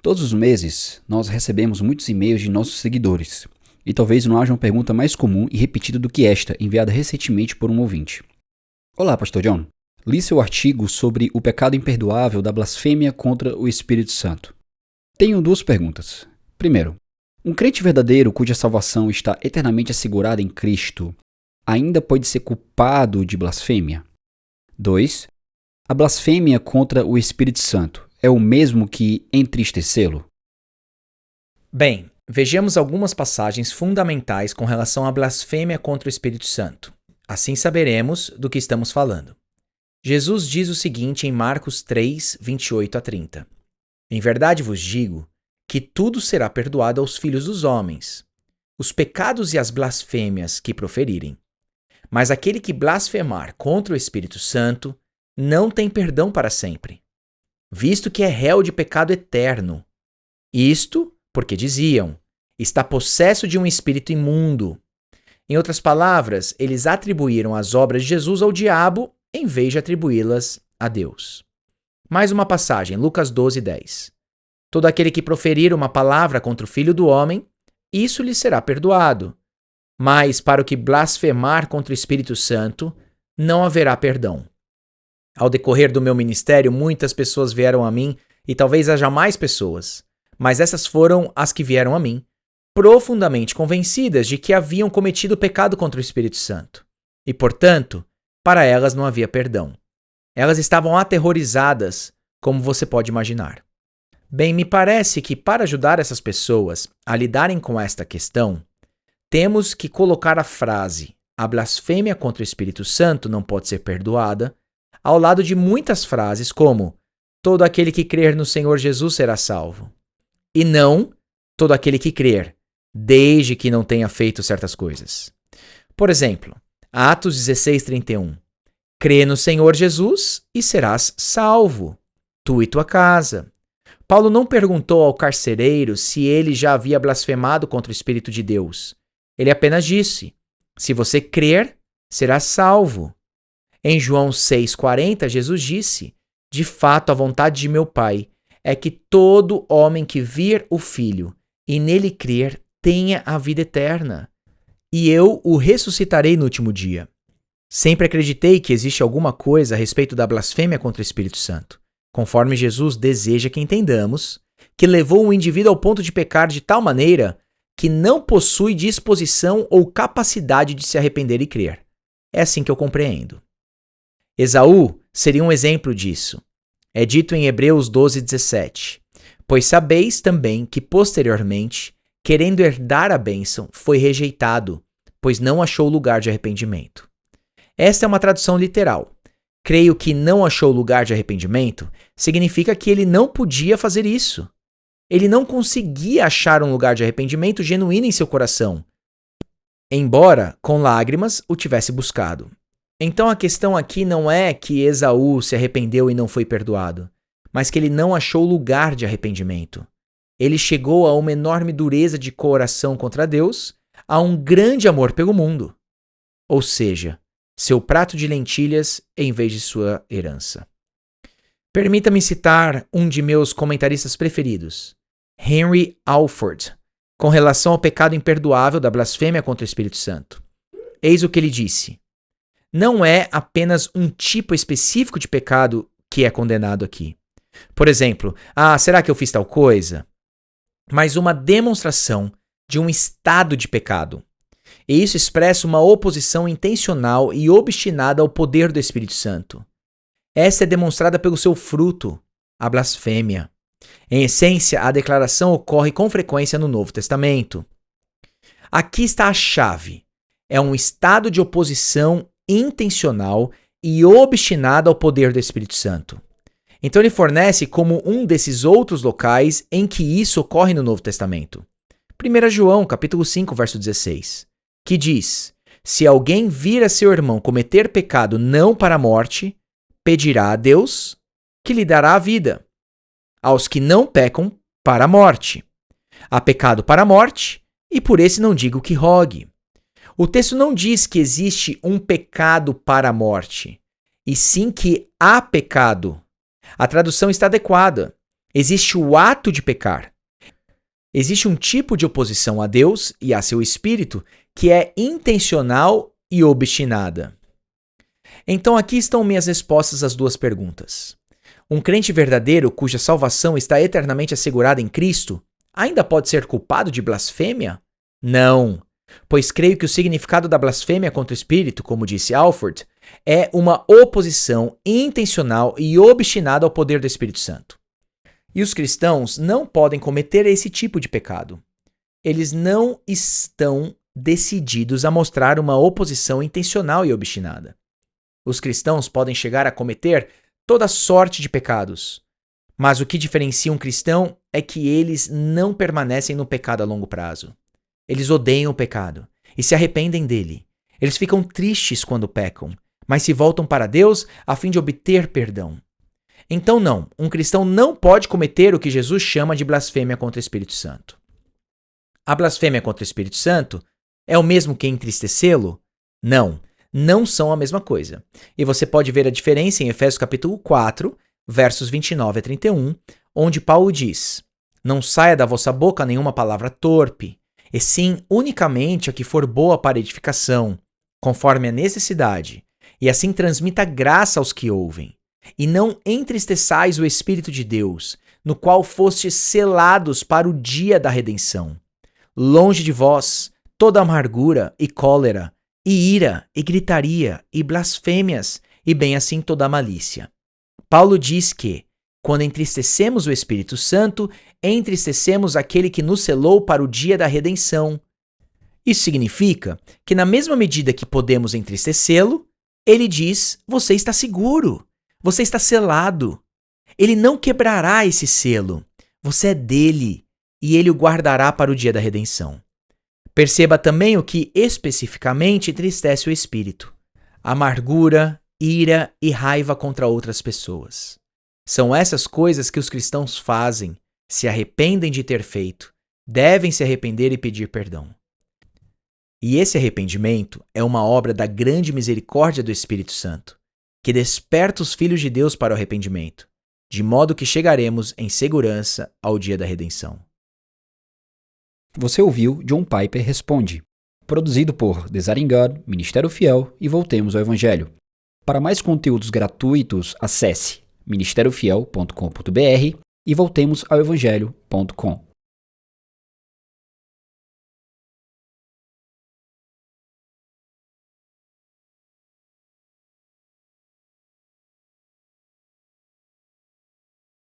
Todos os meses, nós recebemos muitos e-mails de nossos seguidores, e talvez não haja uma pergunta mais comum e repetida do que esta, enviada recentemente por um ouvinte. Olá, Pastor John. Li seu artigo sobre o pecado imperdoável da blasfêmia contra o Espírito Santo. Tenho duas perguntas. Primeiro, um crente verdadeiro cuja salvação está eternamente assegurada em Cristo ainda pode ser culpado de blasfêmia? 2. A blasfêmia contra o Espírito Santo é o mesmo que entristecê-lo? Bem, vejamos algumas passagens fundamentais com relação à blasfêmia contra o Espírito Santo. Assim saberemos do que estamos falando. Jesus diz o seguinte em Marcos 3, 28 a 30. Em verdade vos digo que tudo será perdoado aos filhos dos homens, os pecados e as blasfêmias que proferirem. Mas aquele que blasfemar contra o Espírito Santo não tem perdão para sempre, visto que é réu de pecado eterno. Isto porque diziam, está possesso de um espírito imundo. Em outras palavras, eles atribuíram as obras de Jesus ao diabo em vez de atribuí-las a Deus. Mais uma passagem, Lucas 12, 10. Todo aquele que proferir uma palavra contra o Filho do Homem, isso lhe será perdoado. Mas para o que blasfemar contra o Espírito Santo, não haverá perdão. Ao decorrer do meu ministério, muitas pessoas vieram a mim, e talvez haja mais pessoas, mas essas foram as que vieram a mim, profundamente convencidas de que haviam cometido pecado contra o Espírito Santo. E, portanto, para elas não havia perdão. Elas estavam aterrorizadas, como você pode imaginar. Bem, me parece que para ajudar essas pessoas a lidarem com esta questão, temos que colocar a frase "a blasfêmia contra o Espírito Santo não pode ser perdoada" ao lado de muitas frases como "todo aquele que crer no Senhor Jesus será salvo" e não "todo aquele que crer, desde que não tenha feito certas coisas". Por exemplo, Atos 16, 31. Crê no Senhor Jesus e serás salvo, tu e tua casa. Paulo não perguntou ao carcereiro se ele já havia blasfemado contra o Espírito de Deus. Ele apenas disse, se você crer, será salvo. Em João 6,40, Jesus disse, de fato a vontade de meu Pai é que todo homem que vir o Filho e nele crer tenha a vida eterna, e eu o ressuscitarei no último dia. Sempre acreditei que existe alguma coisa a respeito da blasfêmia contra o Espírito Santo, conforme Jesus deseja que entendamos, que levou o indivíduo ao ponto de pecar de tal maneira que não possui disposição ou capacidade de se arrepender e crer. É assim que eu compreendo. Esaú seria um exemplo disso. É dito em Hebreus 12, 17. Pois sabeis também que posteriormente, querendo herdar a bênção, foi rejeitado, pois não achou lugar de arrependimento. Esta é uma tradução literal. Creio que não achou lugar de arrependimento significa que ele não podia fazer isso. Ele não conseguia achar um lugar de arrependimento genuíno em seu coração, embora com lágrimas o tivesse buscado. Então a questão aqui não é que Esaú se arrependeu e não foi perdoado, mas que ele não achou lugar de arrependimento. Ele chegou a uma enorme dureza de coração contra Deus, a um grande amor pelo mundo. Ou seja, seu prato de lentilhas em vez de sua herança. Permita-me citar um de meus comentaristas preferidos, Henry Alford, com relação ao pecado imperdoável da blasfêmia contra o Espírito Santo. Eis o que ele disse. Não é apenas um tipo específico de pecado que é condenado aqui. Por exemplo, será que eu fiz tal coisa? Mas uma demonstração de um estado de pecado. E isso expressa uma oposição intencional e obstinada ao poder do Espírito Santo. Essa é demonstrada pelo seu fruto, a blasfêmia. Em essência, a declaração ocorre com frequência no Novo Testamento. Aqui está a chave. É um estado de oposição intencional e obstinada ao poder do Espírito Santo. Então ele fornece como um desses outros locais em que isso ocorre no Novo Testamento. 1 João, capítulo 5, verso 16, que diz, se alguém vir a seu irmão cometer pecado não para a morte, pedirá a Deus que lhe dará a vida. Aos que não pecam para a morte. Há pecado para a morte, e por esse não digo que rogue. O texto não diz que existe um pecado para a morte, e sim que há pecado. A tradução está adequada. Existe o ato de pecar. Existe um tipo de oposição a Deus e a seu espírito que é intencional e obstinada. Então aqui estão minhas respostas às duas perguntas. Um crente verdadeiro cuja salvação está eternamente assegurada em Cristo ainda pode ser culpado de blasfêmia? Não, pois creio que o significado da blasfêmia contra o Espírito, como disse Alford, é uma oposição intencional e obstinada ao poder do Espírito Santo. E os cristãos não podem cometer esse tipo de pecado. Eles não estão decididos a mostrar uma oposição intencional e obstinada. Os cristãos podem chegar a cometer toda sorte de pecados, mas o que diferencia um cristão é que eles não permanecem no pecado a longo prazo. Eles odeiam o pecado e se arrependem dele. Eles ficam tristes quando pecam, mas se voltam para Deus a fim de obter perdão. Então não, um cristão não pode cometer o que Jesus chama de blasfêmia contra o Espírito Santo. A blasfêmia contra o Espírito Santo é o mesmo que entristecê-lo? Não, não são a mesma coisa. E você pode ver a diferença em Efésios capítulo 4, versos 29 a 31, onde Paulo diz: Não saia da vossa boca nenhuma palavra torpe, e sim unicamente a que for boa para edificação, conforme a necessidade, e assim transmita graça aos que ouvem. E não entristeçais o Espírito de Deus, no qual fostes selados para o dia da redenção. Longe de vós toda amargura e cólera, e ira, e gritaria, e blasfêmias, e bem assim toda a malícia. Paulo diz que, quando entristecemos o Espírito Santo, entristecemos aquele que nos selou para o dia da redenção. Isso significa que, na mesma medida que podemos entristecê-lo, ele diz: você está seguro, você está selado. Ele não quebrará esse selo. Você é dele, e ele o guardará para o dia da redenção. Perceba também o que especificamente entristece o espírito: amargura, ira e raiva contra outras pessoas. São essas coisas que os cristãos fazem, se arrependem de ter feito, devem se arrepender e pedir perdão. E esse arrependimento é uma obra da grande misericórdia do Espírito Santo, que desperta os filhos de Deus para o arrependimento, de modo que chegaremos em segurança ao dia da redenção. Você ouviu John Piper Responde, produzido por Desiring God, Ministério Fiel e Voltemos ao Evangelho. Para mais conteúdos gratuitos, acesse ministériofiel.com.br e voltemosaoevangelho.com.